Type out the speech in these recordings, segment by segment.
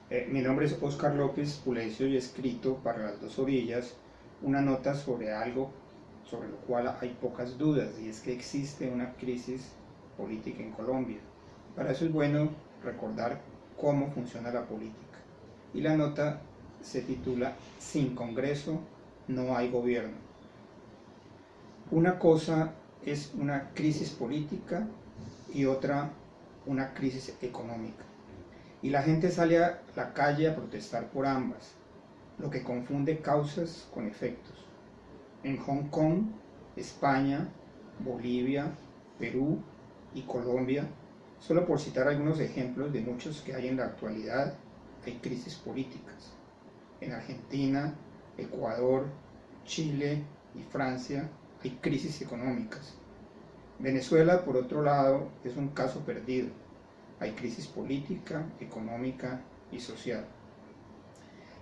Mi nombre es Óscar López Pulecio y he escrito para Las Dos Orillas una nota sobre algo sobre lo cual hay pocas dudas, y es que existe una crisis política en Colombia. Para eso es bueno recordar cómo funciona la política. Y la nota se titula Sin Congreso no hay gobierno. Una cosa es una crisis política y otra una crisis económica. Y la gente sale a la calle a protestar por ambas, lo que confunde causas con efectos. En Hong Kong, España, Bolivia, Perú y Colombia, solo por citar algunos ejemplos de muchos que hay en la actualidad, hay crisis políticas. En Argentina, Ecuador, Chile y Francia hay crisis económicas. Venezuela, por otro lado, es un caso perdido. Hay crisis política, económica y social.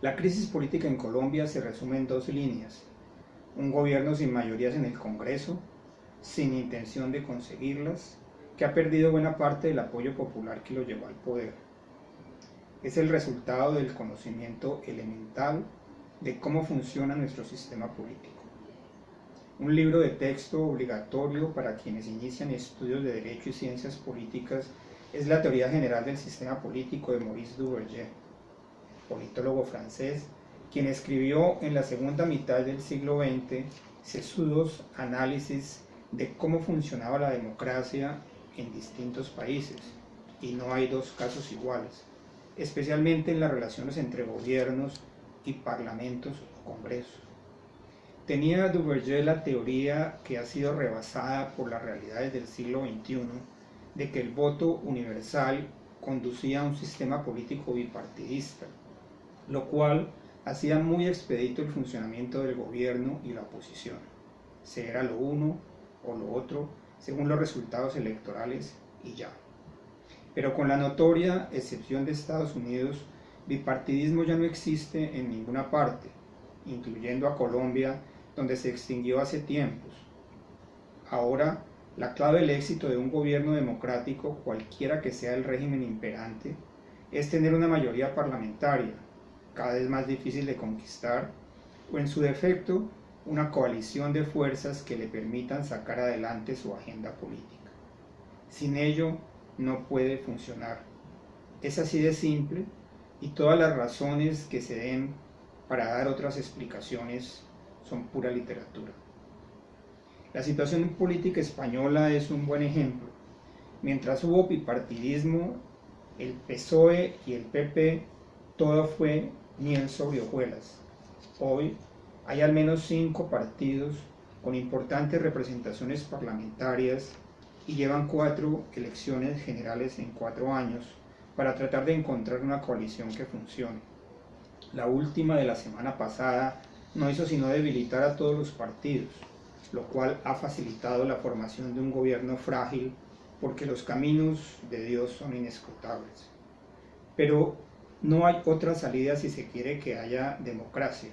La crisis política en Colombia se resume en dos líneas: un gobierno sin mayorías en el Congreso, sin intención de conseguirlas, que ha perdido buena parte del apoyo popular que lo llevó al poder. Es el resultado del conocimiento elemental de cómo funciona nuestro sistema político. Un libro de texto obligatorio para quienes inician estudios de Derecho y Ciencias Políticas es La Teoría General del Sistema Político de Maurice Duverger, politólogo francés, quien escribió en la segunda mitad del siglo XX sesudos análisis de cómo funcionaba la democracia en distintos países, y no hay dos casos iguales, especialmente en las relaciones entre gobiernos y parlamentos o congresos. Tenía Duverger la teoría, que ha sido rebasada por las realidades del siglo XXI, de que el voto universal conducía a un sistema político bipartidista, lo cual hacía muy expedito el funcionamiento del gobierno y la oposición. Se era lo uno o lo otro según los resultados electorales y ya. Pero con la notoria excepción de Estados Unidos, bipartidismo ya no existe en ninguna parte, incluyendo a Colombia, donde se extinguió hace tiempos. Ahora, la clave del éxito de un gobierno democrático, cualquiera que sea el régimen imperante, es tener una mayoría parlamentaria, cada vez más difícil de conquistar, o en su defecto, una coalición de fuerzas que le permitan sacar adelante su agenda política. Sin ello, no puede funcionar. Es así de simple, y todas las razones que se den para dar otras explicaciones son pura literatura. La situación política española es un buen ejemplo. Mientras hubo bipartidismo, el PSOE y el PP, todo fue miel sobre hojuelas. Hoy hay al menos 5 partidos con importantes representaciones parlamentarias y llevan 4 elecciones generales en 4 años para tratar de encontrar una coalición que funcione. La última de la semana pasada no hizo sino debilitar a todos los partidos, lo cual ha facilitado la formación de un gobierno frágil, porque los caminos de Dios son inescrutables. Pero no hay otra salida si se quiere que haya democracia,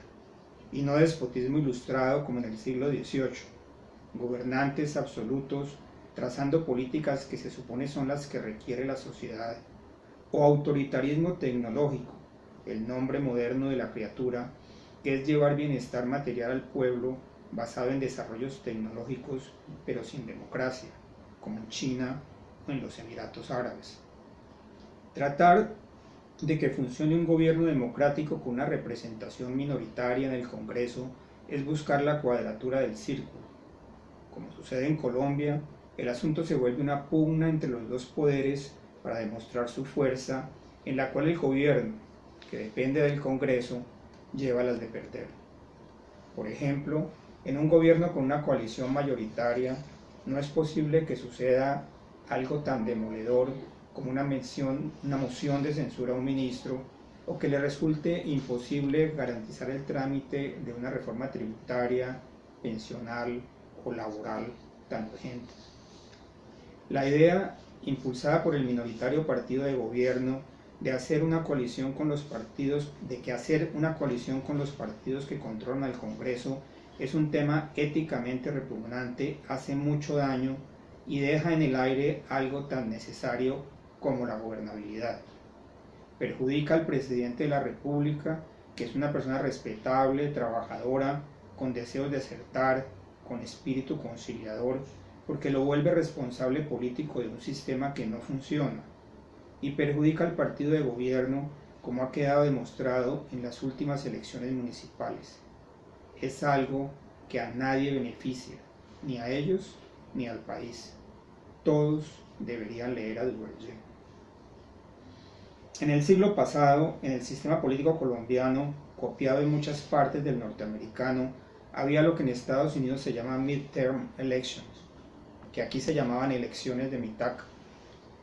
y no despotismo ilustrado como en el siglo XVIII, gobernantes absolutos trazando políticas que se supone son las que requiere la sociedad, o autoritarismo tecnológico, el nombre moderno de la criatura, que es llevar bienestar material al pueblo basado en desarrollos tecnológicos pero sin democracia, como en China o en los Emiratos Árabes. Tratar de que funcione un gobierno democrático con una representación minoritaria en el Congreso es buscar la cuadratura del círculo. Como sucede en Colombia, el asunto se vuelve una pugna entre los dos poderes para demostrar su fuerza, en la cual el gobierno, que depende del Congreso, lleva las de perder. Por ejemplo, en un gobierno con una coalición mayoritaria, no es posible que suceda algo tan demoledor como una moción de censura a un ministro, o que le resulte imposible garantizar el trámite de una reforma tributaria, pensional o laboral tan urgente. La idea, impulsada por el minoritario partido de gobierno, de hacer una coalición con los partidos, que controlan al Congreso, es un tema éticamente repugnante, hace mucho daño y deja en el aire algo tan necesario como la gobernabilidad. perjudica al presidente de la República, que es una persona respetable, trabajadora, con deseos de acertar, con espíritu conciliador, porque lo vuelve responsable político de un sistema que no funciona, y perjudica al partido de gobierno, como ha quedado demostrado en las últimas elecciones municipales. Es algo que a nadie beneficia, ni a ellos ni al país. Todos deberían leer a Duverger. En el siglo pasado, en el sistema político colombiano, copiado en muchas partes del norteamericano, había lo que en Estados Unidos se llama midterm elections, que aquí se llamaban elecciones de mitad.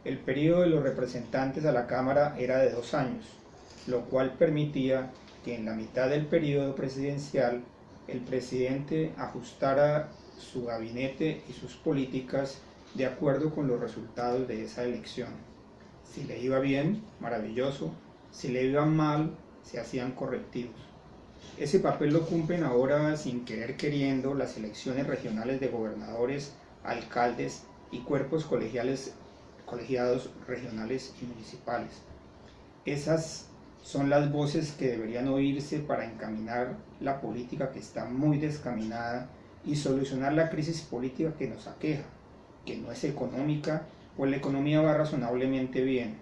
El periodo de los representantes a la Cámara era de 2 años, lo cual permitía que en la mitad del periodo presidencial el presidente ajustara su gabinete y sus políticas de acuerdo con los resultados de esa elección. Si le iba bien, maravilloso; si le iba mal, se hacían correctivos. Ese papel lo cumplen ahora, sin querer queriendo, las elecciones regionales de gobernadores, alcaldes y cuerpos colegiados regionales y municipales. Esas son las voces que deberían oírse para encaminar la política, que está muy descaminada, y solucionar la crisis política que nos aqueja, que no es económica, pues la economía va razonablemente bien.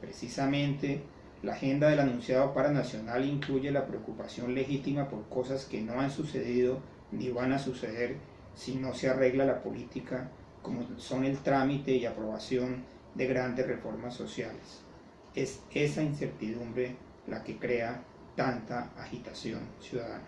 Precisamente, la agenda del anunciado paranacional incluye la preocupación legítima por cosas que no han sucedido ni van a suceder si no se arregla la política, como son el trámite y aprobación de grandes reformas sociales. Es esa incertidumbre la que crea tanta agitación ciudadana.